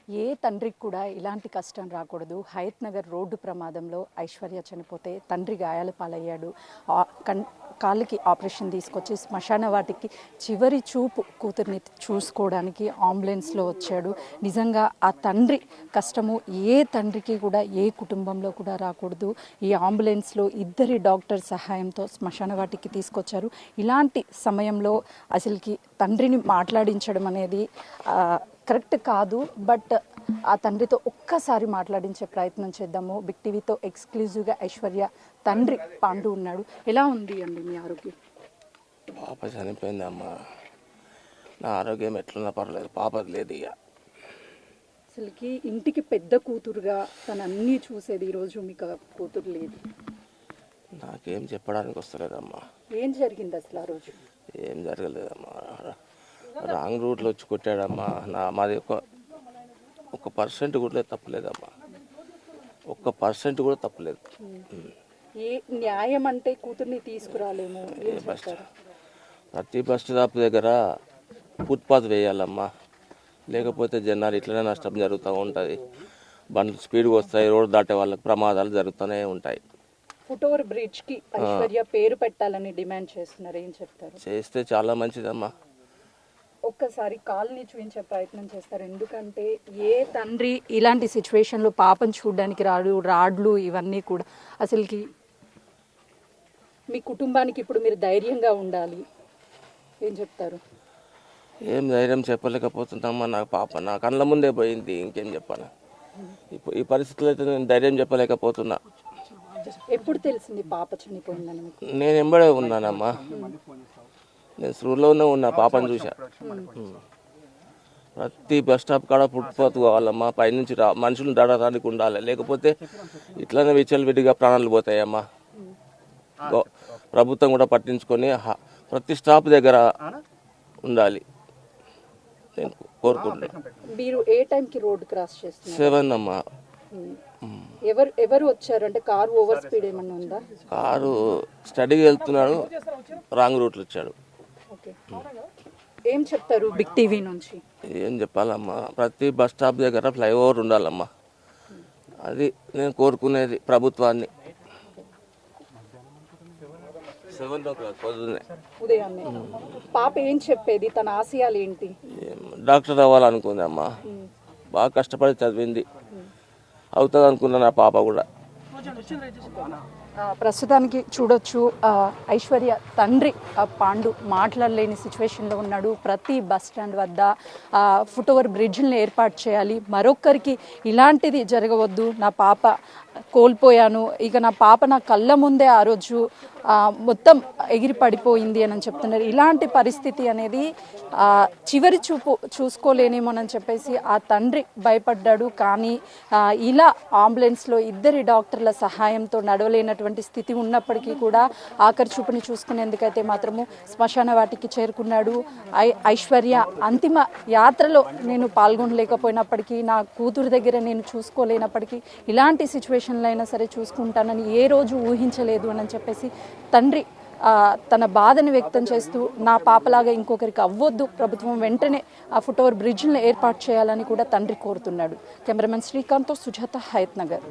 ఏ తండ్రికి కూడా ఇలాంటి కష్టం రాకూడదు. హయత్ నగర్ రోడ్డు ప్రమాదంలో ఐశ్వర్య చనిపోతే తండ్రి గాయాల పాలయ్యాడు. కాళ్ళకి ఆపరేషన్ తీసుకొచ్చి శ్మశాన వాటికి చివరి చూపు కూతుర్ని చూసుకోవడానికి అంబులెన్స్లో వచ్చాడు. నిజంగా ఆ తండ్రి కష్టము ఏ తండ్రికి కూడా ఏ కుటుంబంలో కూడా రాకూడదు. ఈ అంబులెన్స్లో ఇద్దరి డాక్టర్ సహాయంతో శ్మశాన వాటికి తీసుకొచ్చారు. ఇలాంటి సమయంలో అసలుకి తండ్రిని మాట్లాడించడం అనేది కరెక్ట్ కాదు. బట్ ఆ తండ్రితో ఒక్కసారి మాట్లాడించే ప్రయత్నం చేద్దాము. బిగ్ టీవీతో ఎక్స్క్లూజివ్గా ఐశ్వర్య తండ్రి పాండు ఉన్నాడు. ఎలా ఉంది అండి మీ ఆరోగ్యం? పాప చనిపోయిందమ్మా. నా ఆరోగ్యం ఎట్లున్నా పర్లేదు, పాపది లేదు. ఇక అసలుకి ఇంటికి పెద్ద కూతురుగా తను అన్నీ చూసేది, ఈరోజు మీకు కూతురు లేదు. నాకేం చెప్పడానికి వస్తలేదమ్మా. ఏం జరిగింది అసలు ఆ రోజు? ఏం జరగలేదమ్మా. రాంగ్ రూట్లో వచ్చి కొట్టాడమ్మా. మాది ఒక పర్సెంట్ కూడా తప్పలేదమ్మా. 1% కూడా తప్పలేదు. ఏ న్యాయం అంటే కూతుర్ని తీసుకురాలేము. ప్రతి బస్ స్టాప్ దగ్గర ఫుట్పాత్ వేయాలమ్మా. లేకపోతే జనాలు ఇట్లనే నష్టం జరుగుతూ ఉంటుంది. బండ్లు స్పీడ్గా వస్తాయి, రోడ్డు దాటే వాళ్ళకి ప్రమాదాలు జరుగుతూనే ఉంటాయి. ఫుట్ఓవర్ బ్రిడ్జ్కి ఐశ్వర్య పేరు పెట్టాలని డిమాండ్ చేస్తున్నారు. ఏం చెప్తారు? చేస్తే చాలా మంచిదమ్మా. ఒక్కసారి కాల్ని చూపించే ప్రయత్నం చేస్తారు. ఎందుకంటే ఏ తండ్రి ఇలాంటి సిచ్యువేషన్లో పాపను చూడడానికి రాడు. రాడ్లు ఇవన్నీ కూడా అసలుకి మీ కుటుంబానికి ఇప్పుడు మీరు ధైర్యంగా ఉండాలి. ఏం చెప్తారు? ఏం ధైర్యం చెప్పలేకపోతున్నామ్మా. నాకు పాప నా కళ్ళ ముందే పోయింది. ఇంకేం చెప్పాను? ఈ పరిస్థితుల్లో అయితే నేను ధైర్యం చెప్పలేకపోతున్నా. ఎప్పుడు తెలిసింది పాప చనిపోయిందని? నేను ఎంబడే ఉన్నానమ్మా. నేను స్కూల్లోనే ఉన్నా, పాపను చూసా. ప్రతి బస్ స్టాప్ కాడ ఫుట్పాత్ కావాలమ్మా. పైనుంచి మనుషులు దాడటానికి ఉండాలి. లేకపోతే ఇట్లనే విచ్చలవిడిగా ప్రాణాలు పోతాయమ్మా. ప్రభుత్వం కూడా పట్టించుకొని ప్రతి స్టాప్ దగ్గర ఉండాలి నేను కోరుకుంటున్నాను. మీరు ఏ టైంకి రోడ్ క్రాస్ చేస్తున్నారు? 7 అమ్మా. ఎవరు వచ్చారు? అంటే కారు ఓవర్ స్పీడ్ ఏమన్నా ఉందా? కారు స్టడీకి వెళ్తున్నాడు, రాంగ్ రూట్లో వచ్చాడు. ఏం చెప్తారు బిగ్ టీవీ నుంచి? ఏం చెప్పాలమ్మా, ప్రతి బస్ స్టాప్ దగ్గర ఫ్లైఓవర్ ఉండాలమ్మా. అది నేను కోరుకునేది ప్రభుత్వాన్ని. 7 o'clock పొద్దున్నే ఉదయాన్నే. పాప ఏం చెప్పేది? తన ఆశయాలు ఏంటి? డాక్టర్ అవ్వాలనుకుంది అమ్మా. బాగా కష్టపడి చదివింది. అవుతుంది అనుకున్నా నా పాప కూడా. ప్రస్తుతానికి చూడొచ్చు ఐశ్వర్య తండ్రి పాండు మాట్లాడలేని సిచ్యువేషన్లో ఉన్నాడు. ప్రతి బస్ స్టాండ్ వద్ద ఫుట్ ఓవర్ బ్రిడ్జ్ని ఏర్పాటు చేయాలి. మరొక్కరికి ఇలాంటిది జరగవద్దు. నా పాప కోల్పోయాను, ఇక నా పాప నా కళ్ళ ముందే ఆ రోజు మొత్తం ఎగిరి పడిపోయింది అని చెప్తున్నారు. ఇలాంటి పరిస్థితి అనేది చివరి చూపు చూసుకోలేనేమోనని చెప్పేసి ఆ తండ్రి భయపడ్డాడు. కానీ ఇలా అంబులెన్స్లో ఇద్దరి డాక్టర్ల సహాయంతో నడవలేనటువంటి స్థితి ఉన్నప్పటికీ కూడా ఆఖరి చూపుని చూసుకునేందుకైతే మాత్రము శ్మశాన వాటికి చేరుకున్నాడు. ఐశ్వర్య అంతిమ యాత్రలో నేను పాల్గొనలేకపోయినప్పటికీ, నా కూతురు దగ్గర నేను చూసుకోలేనప్పటికీ, ఇలాంటి సిచ్యువేషన్లో అయినా సరే చూసుకుంటానని ఏ రోజు ఊహించలేదు అని చెప్పేసి తండ్రి తన బాధను వ్యక్తం చేస్తూ, నా పాపలాగా ఇంకొకరికి అవ్వొద్దు, ప్రభుత్వం వెంటనే ఆ ఫుట్ ఓవర్ బ్రిడ్జ్ని ఏర్పాటు చేయాలని కూడా తండ్రి కోరుతున్నాడు. కెమెరామెన్ శ్రీకాంత్తో సుజాత, హయత్ నగర్.